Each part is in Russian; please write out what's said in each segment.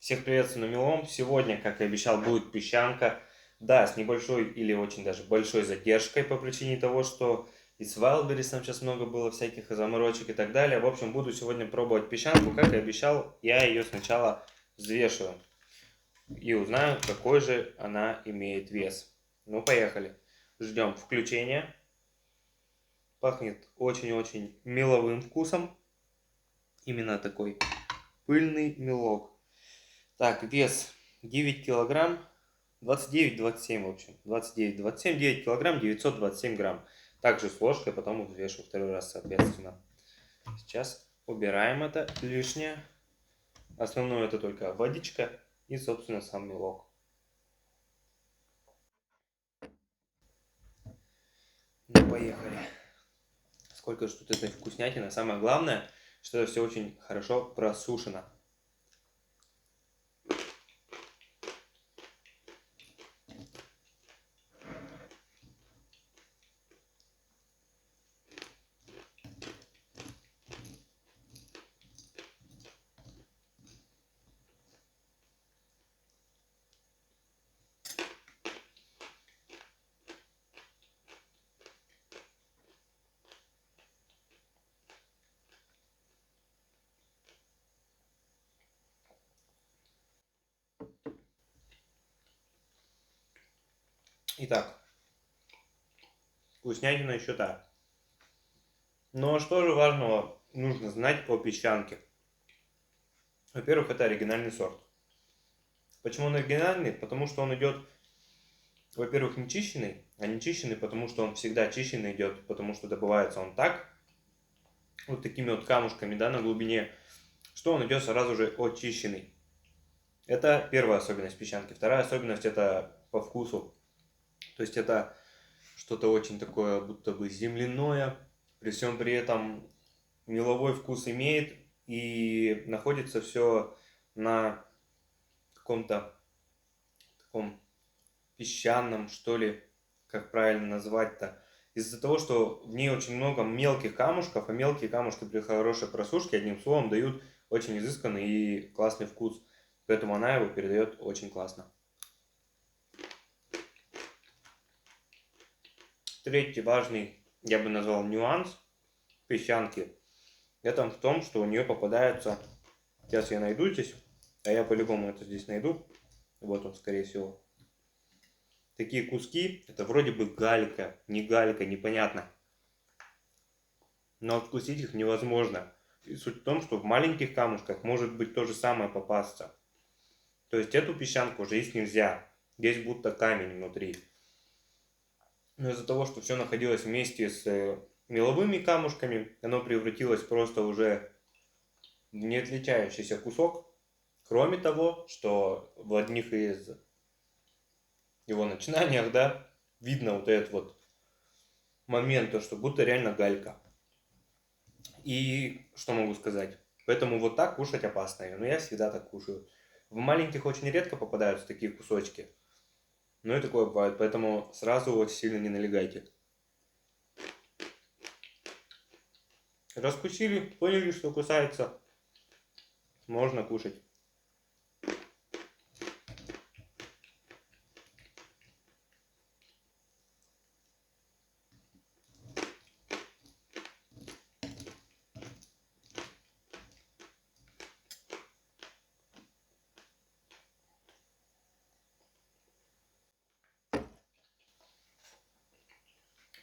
Всех приветствую на Мелом. Сегодня, как и обещал, будет песчанка. Да, с небольшой или очень даже большой задержкой по причине того, что и с Wildberries там сейчас много было всяких заморочек и так далее. В общем, буду сегодня пробовать песчанку. Как и обещал, я ее сначала взвешиваю и узнаю, какой же она имеет вес. Ну, поехали. Ждем включения. Пахнет очень-очень меловым вкусом. Именно такой пыльный мелок. Так, вес 9 килограмм, 29-27 в общем, 29-27, 9 килограмм, 927 грамм. Также с ложкой, потом взвешу второй раз соответственно. Сейчас убираем это лишнее. Основное это только водичка и, собственно, сам мелок. Ну, поехали. Сколько же тут этой вкуснятины. Самое главное, что это все очень хорошо просушено. Итак, вкуснятина еще та. Но что же важного нужно знать о песчанке? Во-первых, это оригинальный сорт. Почему он оригинальный? Потому что он идет, во-первых, не чищенный, а не чищенный, потому что он всегда чищенный идет, потому что добывается он так, вот такими вот камушками, да, на глубине, что он идет сразу же очищенный. Это первая особенность песчанки. Вторая особенность это по вкусу. То есть это что-то очень такое, будто бы земляное, при всем при этом меловой вкус имеет и находится все на каком-то таком песчаном, что ли, как правильно назвать-то. Из-за того, что в ней очень много мелких камушков, а мелкие камушки при хорошей просушке, одним словом, дают очень изысканный и классный вкус. Поэтому она его передает очень классно. Третий важный, я бы назвал, нюанс песчанки. Это в том, что у нее попадается, сейчас я найду здесь, а я по-любому это здесь найду, вот он, скорее всего. Такие куски, это вроде бы галька, непонятно. Но откусить их невозможно. И суть в том, что в маленьких камушках может быть то же самое попасться. То есть эту песчанку уже есть нельзя. Здесь будто камень внутри. Но из-за того, что все находилось вместе с меловыми камушками, оно превратилось просто уже в неотличающийся кусок. Кроме того, что в одних из его начинаниях, да, видно вот этот вот момент, то, что будто реально галька. И что могу сказать? Поэтому вот так кушать опасно. Но я всегда так кушаю. В маленьких очень редко попадаются такие кусочки. Но и такое бывает. Поэтому сразу очень сильно не налегайте. Раскусили, поняли, что кусается. Можно кушать.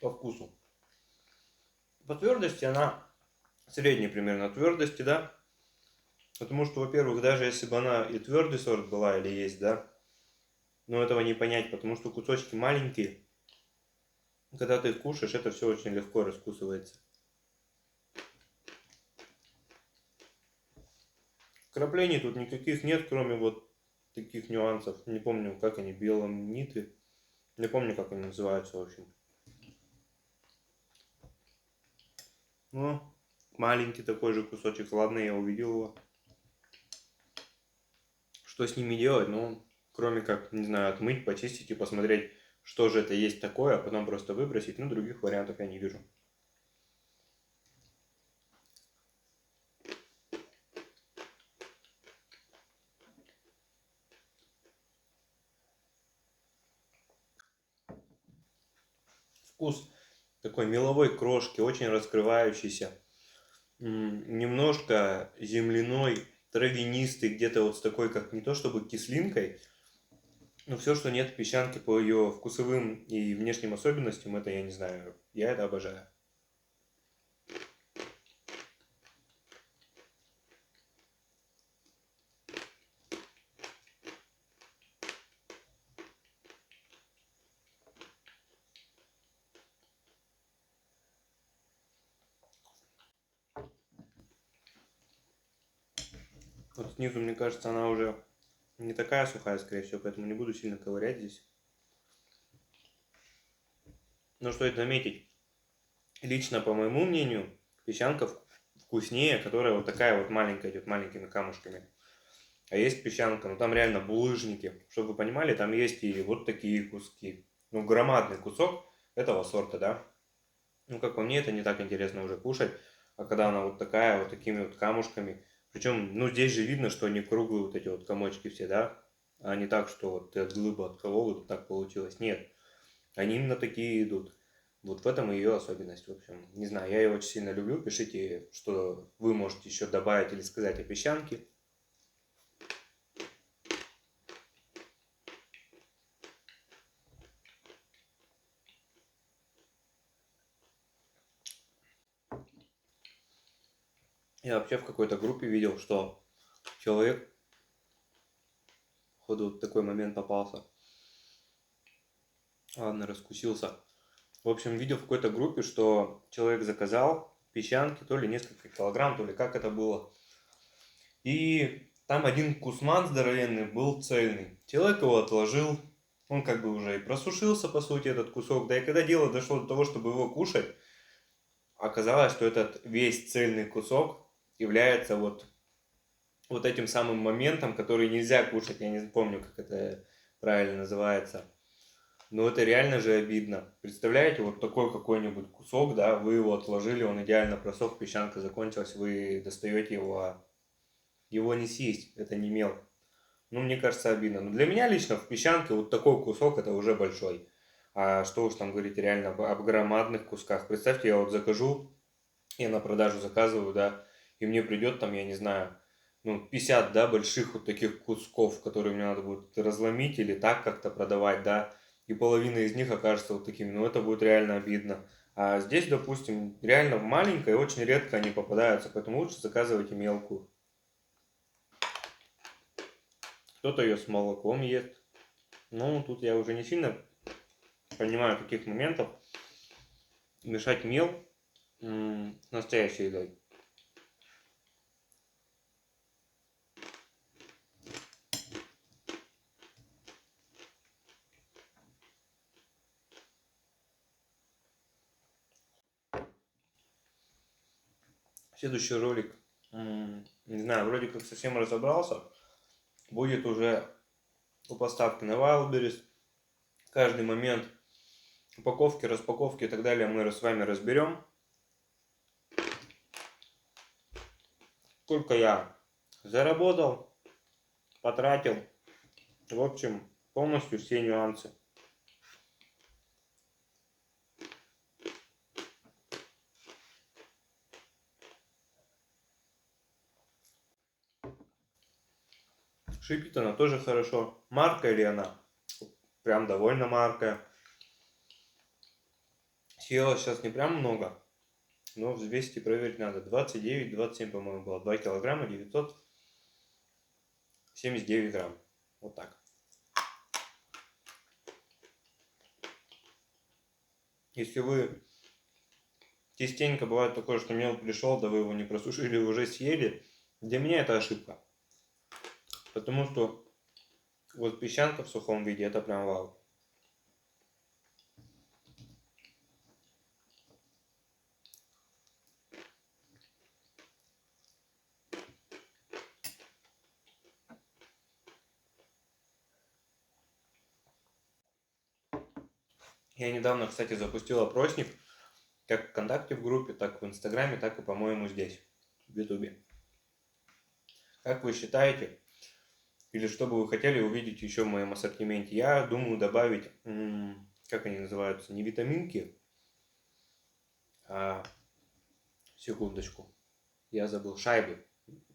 По вкусу. По твердости она средней примерно твердости, да. Потому что, во-первых, даже если бы она и твердый сорт была или есть, да, но этого не понять, потому что кусочки маленькие. Когда ты их кушаешь, это все очень легко раскусывается. Краплений тут никаких нет, кроме вот таких нюансов. Не помню, как они, беломниты. Не помню, как они называются, в общем. Ну, маленький такой же кусочек. Ладно, я увидел его. Что с ними делать? Ну, кроме как, не знаю, отмыть, почистить и посмотреть, что же это есть такое, а потом просто выбросить. Ну, других вариантов я не вижу. Вкус такой меловой крошки, очень раскрывающийся. Немножко земляной, травянистый, где-то вот с такой, как не то чтобы кислинкой, но все, что нет в песчанке по ее вкусовым и внешним особенностям, это я не знаю, я это обожаю. Вот снизу, мне кажется, она уже не такая сухая, скорее всего, поэтому не буду сильно ковырять здесь. Но стоит заметить, лично по моему мнению, песчанка вкуснее, которая вот такая вот маленькая идет, маленькими камушками. А есть песчанка, ну там реально булыжники. Чтобы вы понимали, там есть и вот такие куски. Ну, громадный кусок этого сорта, да. Ну, как по мне, это не так интересно уже кушать. А когда она вот такая, вот такими вот камушками. Причем, ну, здесь же видно, что они круглые вот эти вот комочки все, да. А не так, что вот ты от глыбы отколол, и вот так получилось. Нет, они именно такие идут. Вот в этом ее особенность. В общем, не знаю, я ее очень сильно люблю. Пишите, что вы можете еще добавить или сказать о песчанке. Я вообще в какой-то группе видел, что человек, походу, вот такой момент попался. Ладно, раскусился. В общем, видел в какой-то группе, что человек заказал песчанки, то ли несколько килограмм, то ли как это было. И там один кусман здоровенный был цельный. Человек его отложил, он как бы уже и просушился, по сути, этот кусок. Да и когда дело дошло до того, чтобы его кушать, оказалось, что этот весь цельный кусок является вот этим самым моментом, который нельзя кушать. Я не помню, как это правильно называется. Но это реально же обидно. Представляете, вот такой какой-нибудь кусок, да, вы его отложили, он идеально просох, песчанка закончилась, вы достаете его, а его не съесть, это не мел. Ну, мне кажется, обидно. Но для меня лично в песчанке вот такой кусок это уже большой. А что уж там говорить реально об громадных кусках. Представьте, я вот закажу, я на продажу заказываю, да, и мне придет там, я не знаю, ну, 50, да, больших вот таких кусков, которые мне надо будет разломить или так как-то продавать, да, и половина из них окажется вот такими, ну, это будет реально обидно. А здесь, допустим, реально маленькая, очень редко они попадаются, поэтому лучше заказывайте мелкую. Кто-то ее с молоком ест. Ну, тут я уже не сильно понимаю таких моментов. Мешать мел с настоящей едой. Следующий ролик, не знаю, вроде как совсем разобрался. Будет уже у поставки на Wildberries. Каждый момент упаковки, распаковки и так далее мы с вами разберем. Сколько я заработал, потратил. В общем, полностью все нюансы. Шипит она тоже хорошо. Марка ли она? Прям довольно марка. Съела сейчас не прям много, но взвесить и проверить надо. 29-27, по-моему, было. 2 килограмма 979 грамм. Вот так. Если вы частенько бывает такое, что мел пришел, да вы его не просушили, уже съели, для меня это ошибка. Потому что вот песчанка в сухом виде, это прям вау. Я недавно, кстати, запустил опросник, как ВКонтакте в группе, так в Инстаграме, так и, по-моему, здесь, в Ютубе. Как вы считаете, или что бы вы хотели увидеть еще в моем ассортименте? Я думаю добавить, как они называются, не витаминки, Секундочку. Я забыл шайбы.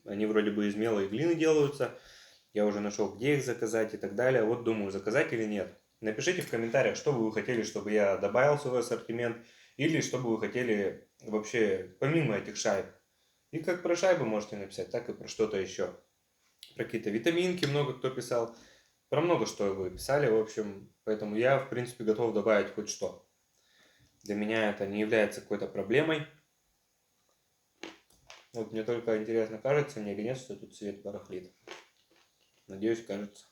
Они вроде бы из мела и глины делаются. Я уже нашел, где их заказать и так далее. Вот думаю, заказать или нет. Напишите в комментариях, что бы вы хотели, чтобы я добавил в свой ассортимент. Или что бы вы хотели вообще помимо этих шайб. И как про шайбы можете написать, так и про что-то еще. Про какие-то витаминки много кто писал. Про много что вы писали, в общем. Поэтому я, в принципе, готов добавить хоть что. Для меня это не является какой-то проблемой. Вот мне только интересно, кажется мне или нет, что тут свет барахлит. Надеюсь, кажется.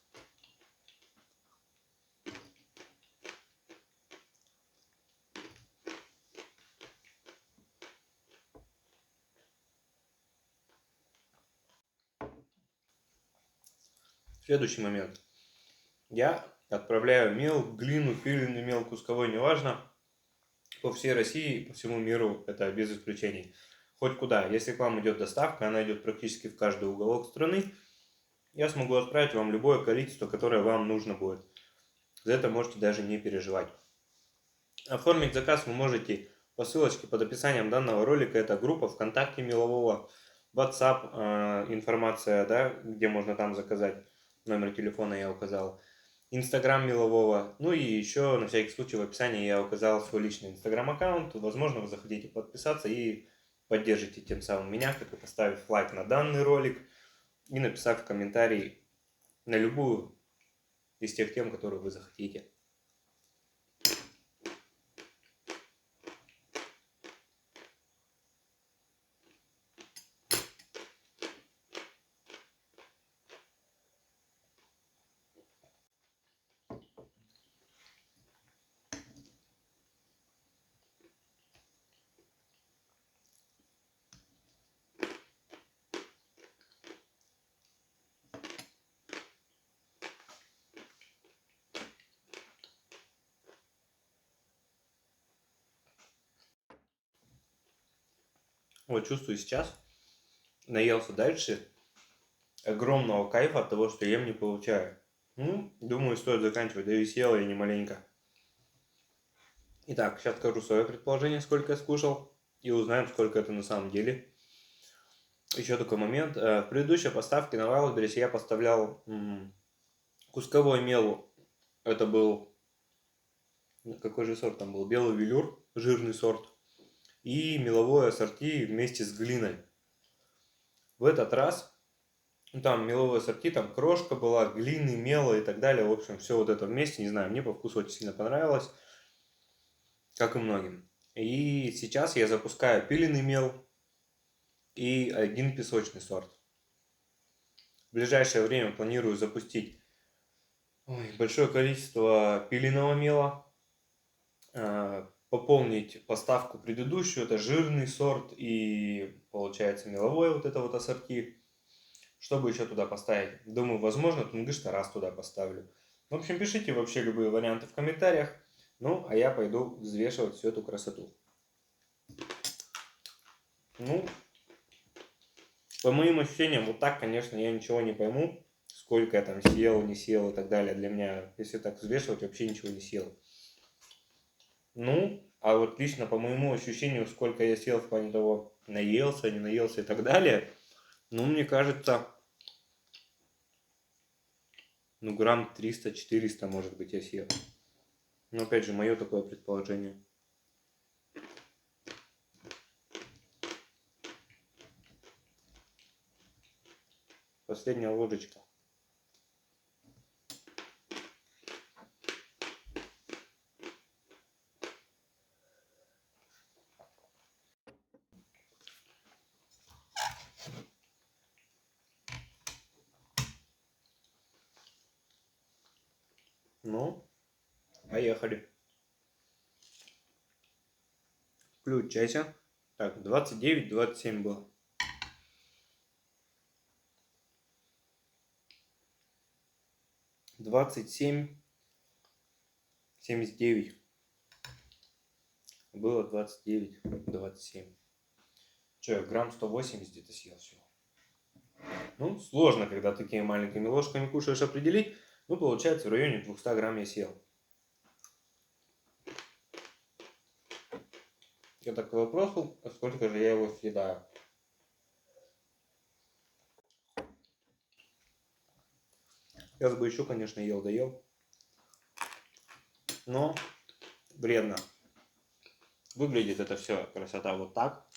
Следующий момент. Я отправляю мел, глину, пиленый мел, кусковой, неважно, по всей России, по всему миру, это без исключений. Хоть куда. Если к вам идет доставка, она идет практически в каждый уголок страны, я смогу отправить вам любое количество, которое вам нужно будет. За это можете даже не переживать. Оформить заказ вы можете по ссылочке под описанием данного ролика. Это группа ВКонтакте Мелового, WhatsApp, информация, да, где можно там заказать. Номер телефона я указал. Инстаграм Мелового. Ну и еще на всякий случай в описании я указал свой личный инстаграм аккаунт. Возможно, вы захотите подписаться и поддержите тем самым меня, как и поставив лайк на данный ролик и написав комментарий на любую из тех тем, которые вы захотите. Вот чувствую сейчас, наелся дальше, огромного кайфа от того, что ем, не получаю. Думаю, стоит заканчивать, да и съел я не маленько. Итак, сейчас скажу свое предположение, сколько я скушал, и узнаем, сколько это на самом деле. Еще такой момент. В предыдущей поставке на Wildberries я поставлял кусковой мел. Это был... Какой же сорт там был? Белый велюр, жирный сорт. И меловое ассорти вместе с глиной. В этот раз там меловое ассорти, там крошка была, глины, мела и так далее. В общем, все вот это вместе, не знаю, мне по вкусу очень сильно понравилось, как и многим. И сейчас я запускаю пиленый мел и один песочный сорт. В ближайшее время планирую запустить большое количество пиленого мела, пополнить поставку предыдущую, это жирный сорт и получается меловое вот это вот ассорти. Что бы еще туда поставить? Думаю, возможно, тунгыш-тарас туда поставлю. В общем, пишите вообще любые варианты в комментариях. Ну, а я пойду взвешивать всю эту красоту. Ну, по моим ощущениям, вот так, конечно, я ничего не пойму, сколько я там съел, не съел и так далее. Для меня, если так взвешивать, вообще ничего не съел. Ну, а вот лично по моему ощущению, сколько я съел в плане того, наелся, не наелся и так далее, ну, мне кажется, ну, грамм 300-400, может быть, я съел. Но, опять же, мое такое предположение. Последняя ложечка. Ну, поехали. Включайся. Так, 29-27 было. 27-79. Было 29-27. Че, грамм 180 где-то съел всего. Ну, сложно, когда такими маленькими ложками кушаешь, определить. Ну, получается, в районе 200 грамм я съел. Это к вопросу, сколько же я его съедаю. Сейчас бы еще, конечно, ел да ел. Но вредно. Выглядит это все красота вот так.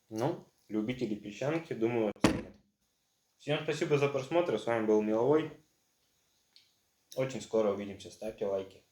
Ну, любители песчанки, думаю, оценят. Всем спасибо за просмотр. С вами был Меловой. Очень скоро увидимся. Ставьте лайки.